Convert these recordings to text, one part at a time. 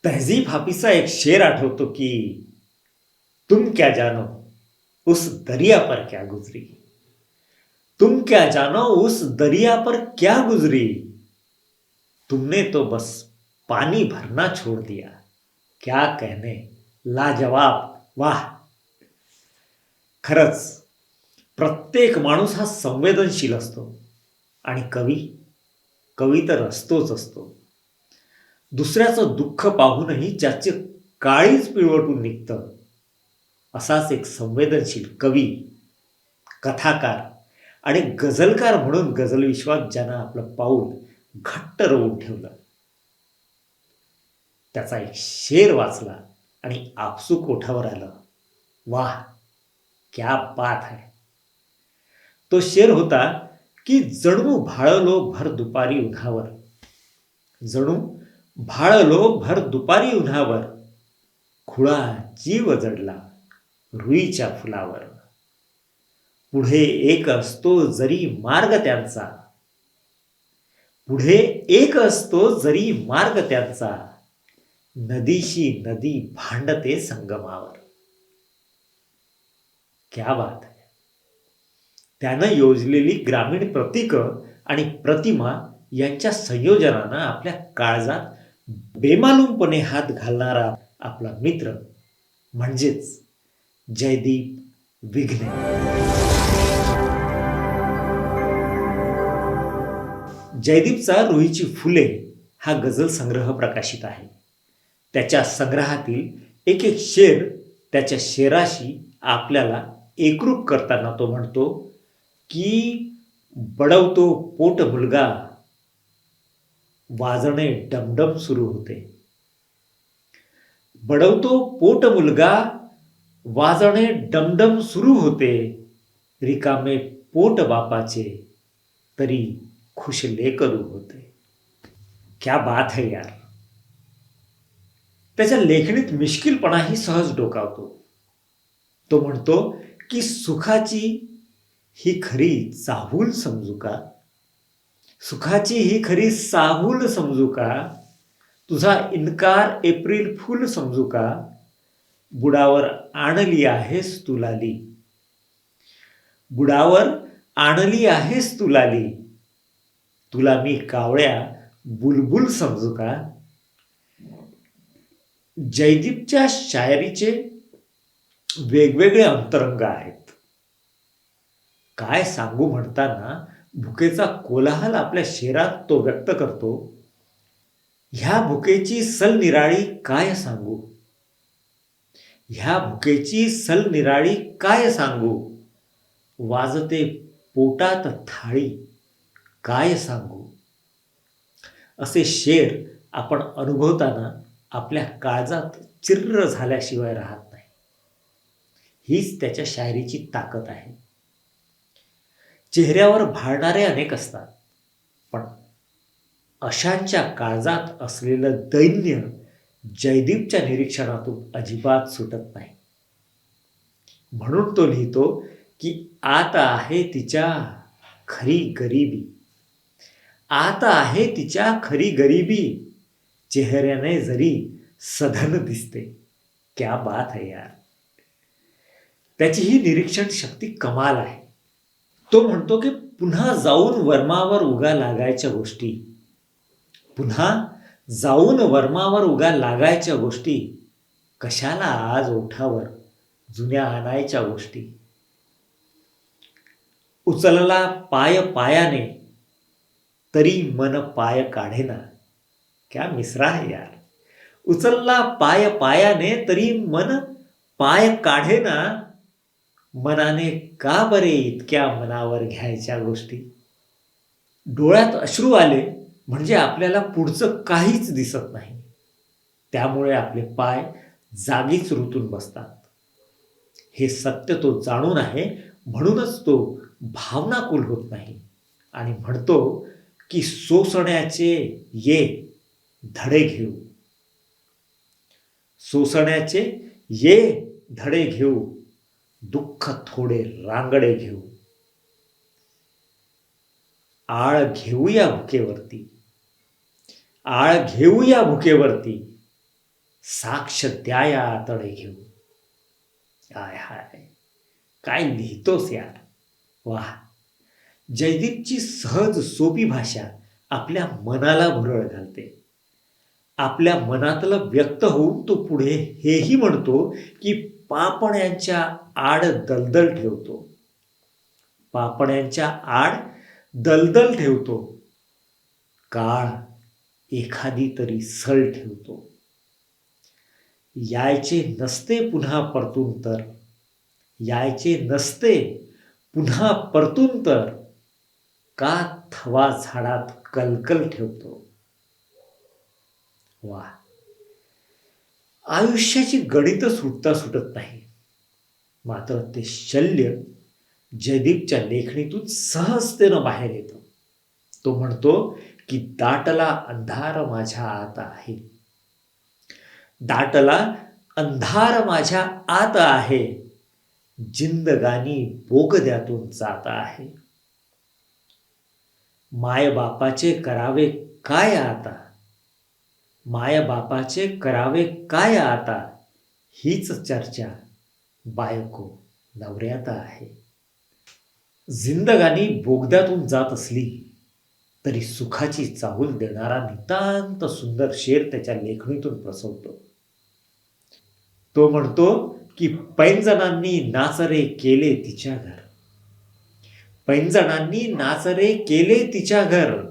तहजीब हाफिजचा एक शेर आठवतो की तुम क्या जानो उस दरिया पर क्या गुजरी. तुम क्या जानो उस दरिया पर क्या गुजरी. तुमने तो बस पानी भरना छोड़ दिया. क्या कहने, लाजवाब. वाह. खरंच प्रत्येक माणूस हा संवेदनशील असतो. आणि कवी कवी तर असतो. दुसऱ्याचं दुःख पाहूनही ज्याचे काळीज पिळवटून निघतं, असाच एक संवेदनशील कवी, कथाकार आणि गझलकार म्हणून गझल विश्वात ज्यानं आपलं पाऊल घट्ट रोवून ठेवलं, त्याचा एक शेर वाचला आणि आपसूक ओठावर आलं. वाह, क्या बात है. तो शेर होता की जणू भाळलो भर दुपारी उन्हावर. जणू भाळलो भर दुपारी उन्हावर, खुळा जीव जडला रुईच्या फुलावर. पुढे एक असतो जरी मार्ग त्यांचा. पुढे एक असतो जरी मार्ग त्यांचा, नदीशी नदी भांडते संगमावर. क्या बात है. त्यानं योजलेली ग्रामीण प्रतीकं आणि प्रतिमा यांच्या संयोजनानं आपल्या काळजात बेमालूमपणे हात घालणारा आपला मित्र म्हणजेच जयदीप विघ्ने. जयदीपचा रुईची फुले हा गझल संग्रह प्रकाशित आहे. त्याच्या संग्रहातील एक एक शेर त्याच्या शेराशी आपल्याला एकरूप करताना तो म्हणतो की बडवतो पोट मुलगा, वाजणे डमडम सुरू होते. बडवतो पोट मुलगा, वाजणे डमडम सुरू होते. रिकामे पोट बापाचे, तरी खुश लेकरू होते. क्या बात है यार. त्याच्या लेखणीत मिश्किलपणाही सहज डोकावतो. तो म्हणतो की सुखाची ही खरी चाहूल समजू का. सुखाची ही खरी चाहूल समजू का. तुझा इन्कार एप्रिल फूल समजू का. बुडावर आणली आहेस तू लाली. बुडावर आणली आहेस तू लाली. तुला मी कावळ्या बुलबुल समजू का. जयदीपच्या शायरीचे वेगवेगळे अंतरंग आहेत. काय सांगू म्हणताना भुकेचा कोलाहल आपल्या शेरात तो व्यक्त करतो. ह्या भुकेची सल निराळी काय सांगू. ह्या भुकेची सल निराळी काय सांगू. वाजते पोटात थाळी काय सांगू. असे शेर आपण अनुभवताना आपल्या काळजात चिर्र झाल्याशिवाय राहत नाही. हीच त्याच्या शायरीची ताकद आहे. चेहऱ्यावर भाळणारे अनेक असतात, पण अशांच्या काळजात असलेलं दैन्य जयदीपच्या निरीक्षणातून अजिबात सुटत नाही. म्हणून तो लिहितो की आता आहे तिच्या खरी गरिबी. आता आहे तिच्या खरी गरिबी. चेहऱ्याने जरी सधन दिसते. क्या बात है यार. त्याची ही निरीक्षण शक्ती कमाल आहे. तो म्हणतो की पुन्हा जाऊन वर्मावर उगा लागायच्या गोष्टी. पुन्हा जाऊन वर्मावर उगा लागायच्या गोष्टी. कशाला आज ओठावर जुन्या आणायच्या गोष्टी. उचलला पाय पायाने तरी मन पाय काढेना. क्या मिसरा है यार. उचलला पाय पायाने तरी मन पाय काढेना. मनाने का बरे इतक्या मनावर घ्यायच्या गोष्टी. डोळ्यात अश्रू आले म्हणजे आपल्याला पुढचं काहीच दिसत नाही. त्यामुळे आपले पाय जागीच रुतून बसतात. हे सत्य तो जाणून आहे, म्हणूनच तो भावनाकुल होत नाही आणि म्हणतो की सोसण्याचे ये धडे घेऊ. सोसण्याचे ये धडे घेऊ. दुःख थोडे रांगडे घेऊ. आळ घेऊया भुकेवरती. आळ घेऊया भुकेवरती. साक्ष द्याया तळे घेऊ. आय हाय, काय लिहितोस यार. वाह. जयदीपची सहज सोपी भाषा आपल्या मनाला भुरळ घालते. आपल्या मनातलं व्यक्त होऊन तो पुढे हेही म्हणतो की पापण्यांच्या आड दलदल ठेवतो. पापण्यांच्या आड दलदल ठेवतो. काळ एखादी तरी सल ठेवतो. यायचे नसते पुन्हा परतून तर, यायचे नसते पुन्हा परतून तर, का थवा झाडात कलकल ठेवतो. वा. आयुष्याची गणित सुटता सुटत नाही. मात्र ते शल्य जयदीपच्या लेखणीतून सहजतेनं बाहेर येतं. तो म्हणतो की दाटला अंधार माझ्या आत आहे. दाटला अंधार माझ्या आत आहे. जिंदगानी बोगद्यातून जात आहे. मायबापाचे करावे काय आता. मायबापाचे करावे काय आता. हीच चर्चा बायको नवऱ्यात आहे. जिंदगानी बोगद्यातून जात असली तरी सुखाची चाहूल देणारा नितांत सुंदर शेर त्याच्या लेखणीतून प्रसवतो. तो म्हणतो की पैंजणांनी नाचरे केले तिच्या घर. पैंजणांनी नाचरे केले तिच्या घर.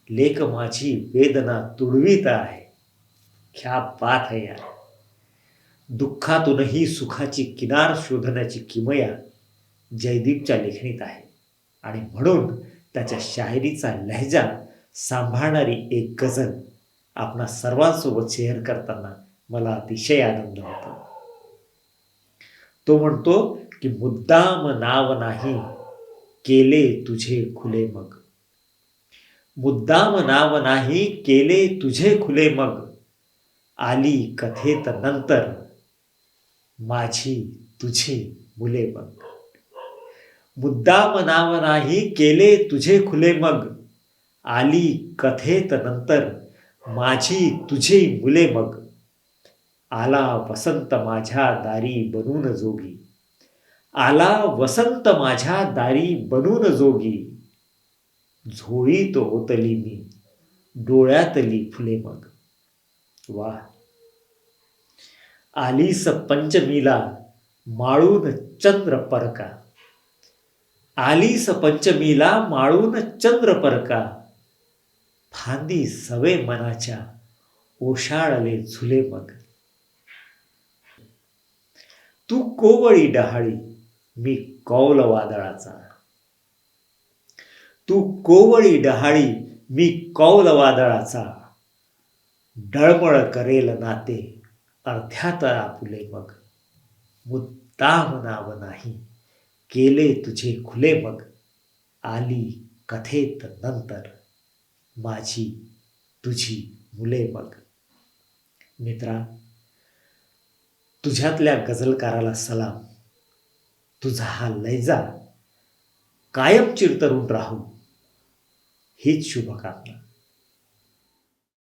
लेक माझी वेदना तुडवीत आहे. क्या बात है यार. दुःखातूनही सुखाची किनार शोधण्याची किमया जयदीपच्या लेखणीत आहे. आणि म्हणून त्याच्या शायरीचा लहजा सांभाळणारी एक गझल आपणा सर्वांसोबत शेअर करताना मला अतिशय आनंद होतो. तो म्हणतो की मुद्दाम नाव नाही केले तुझे खुले मग. मुद्दाम नाव नाही केले तुझे खुले मग. आली कथेत नंतर माझी तुझी मुले मग. मुद्दाम नाव नाही केले तुझे खुले मग. आली कथेत नंतर माझी तुझी मुले मग. आला वसंत माझ्या दारी बनून जोगी. आला वसंत माझ्या दारी बनून जोगी. झोळीत ओतली मी डोळ्यातली फुले मग. वा. आलीस पंचमीला माळून चंद्र परका. आलीस पंचमीला माळून चंद्र परका. फांदी सवे मनाच्या ओशाळले झुले मग. तू कोवळी डहाळी मी कौल वादळाचा. तू कोवळी डहाळी मी कौल वादळाचा. डळमळ करेल नाते अर्ध्यात आपुले मग. मुद्दाम नाव नाही केले तुझे खुले मग. आली कथेत नंतर माझी तुझी मुले मग. मित्रा, तुझ्यातल्या गझलकाराला सलाम. तुझा हा लयजा कायम चिरतरून राहू हीच शुभकामना.